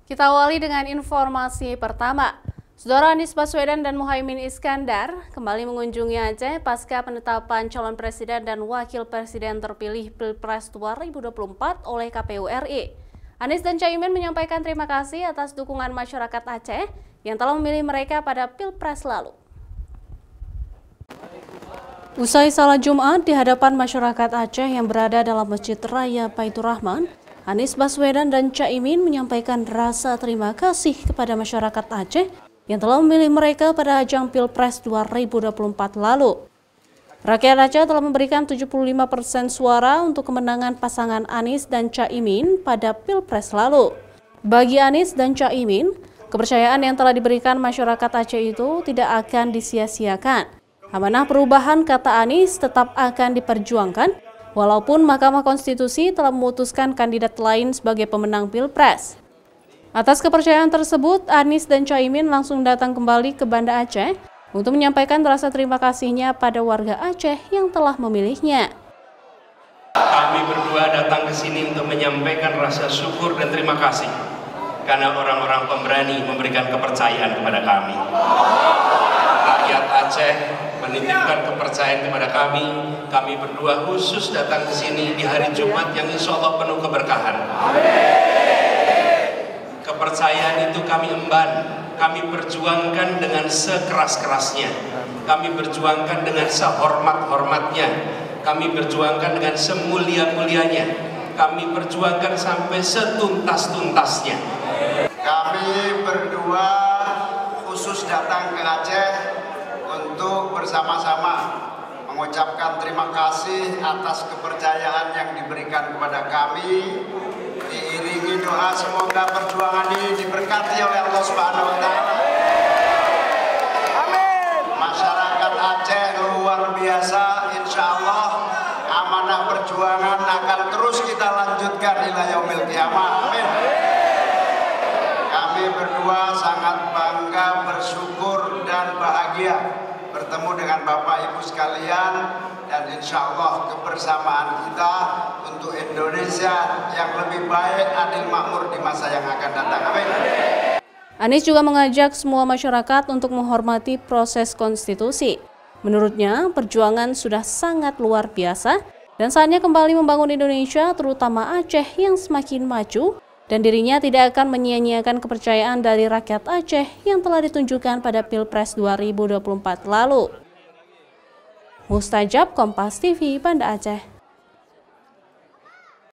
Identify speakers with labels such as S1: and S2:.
S1: Kita awali dengan informasi pertama. Saudara Anies Baswedan dan Muhaimin Iskandar kembali mengunjungi Aceh pasca penetapan calon presiden dan wakil presiden terpilih Pilpres 2024 oleh KPU RI. Anies dan Caimin menyampaikan terima kasih atas dukungan masyarakat Aceh yang telah memilih mereka pada Pilpres lalu. Usai salat Jumat di hadapan masyarakat Aceh yang berada dalam Masjid Raya Baitur Rahman, Anies Baswedan dan Caimin menyampaikan rasa terima kasih kepada masyarakat Aceh yang telah memilih mereka pada ajang Pilpres 2024 lalu. Rakyat Aceh telah memberikan 75% suara untuk kemenangan pasangan Anies dan Caimin pada Pilpres lalu. Bagi Anies dan Caimin, kepercayaan yang telah diberikan masyarakat Aceh itu tidak akan disia-siakan. Amanah perubahan, kata Anies, tetap akan diperjuangkan walaupun Mahkamah Konstitusi telah memutuskan kandidat lain sebagai pemenang Pilpres. Atas kepercayaan tersebut, Anies dan Caimin langsung datang kembali ke Banda Aceh untuk menyampaikan rasa terima kasihnya pada warga Aceh yang telah memilihnya.
S2: Kami berdua datang ke sini untuk menyampaikan rasa syukur dan terima kasih karena orang-orang pemberani memberikan kepercayaan kepada kami. Rakyat Aceh menitipkan kepercayaan kepada kami berdua khusus datang ke sini di hari Jumat yang insya Allah penuh keberkahan. Kepercayaan itu kami emban, kami perjuangkan dengan sekeras-kerasnya, kami perjuangkan dengan sehormat-hormatnya, kami perjuangkan dengan semulia-mulianya, kami perjuangkan sampai setuntas-tuntasnya.
S3: Kami berdua khusus datang ke Aceh untuk bersama-sama mengucapkan terima kasih atas kepercayaan yang diberikan kepada kami. Diiringi doa semoga perjuangan ini diberkati oleh Allah Subhanahu wa Ta'ala. Amin. Masyarakat Aceh luar biasa, insya Allah amanah perjuangan akan terus kita lanjutkan ila yaumil qiyamah. Amin. Kami berdua sangat bangga, bersyukur dan bahagia bertemu dengan Bapak Ibu sekalian, dan insya Allah kebersamaan kita untuk Indonesia yang lebih baik, adil, makmur di masa yang akan datang. Amin.
S1: Anies juga mengajak semua masyarakat untuk menghormati proses konstitusi. Menurutnya, perjuangan sudah sangat luar biasa dan saatnya kembali membangun Indonesia, terutama Aceh yang semakin maju, dan dirinya tidak akan menyia-nyiakan kepercayaan dari rakyat Aceh yang telah ditunjukkan pada Pilpres 2024 lalu. Mustajab, Kompas TV, Banda Aceh.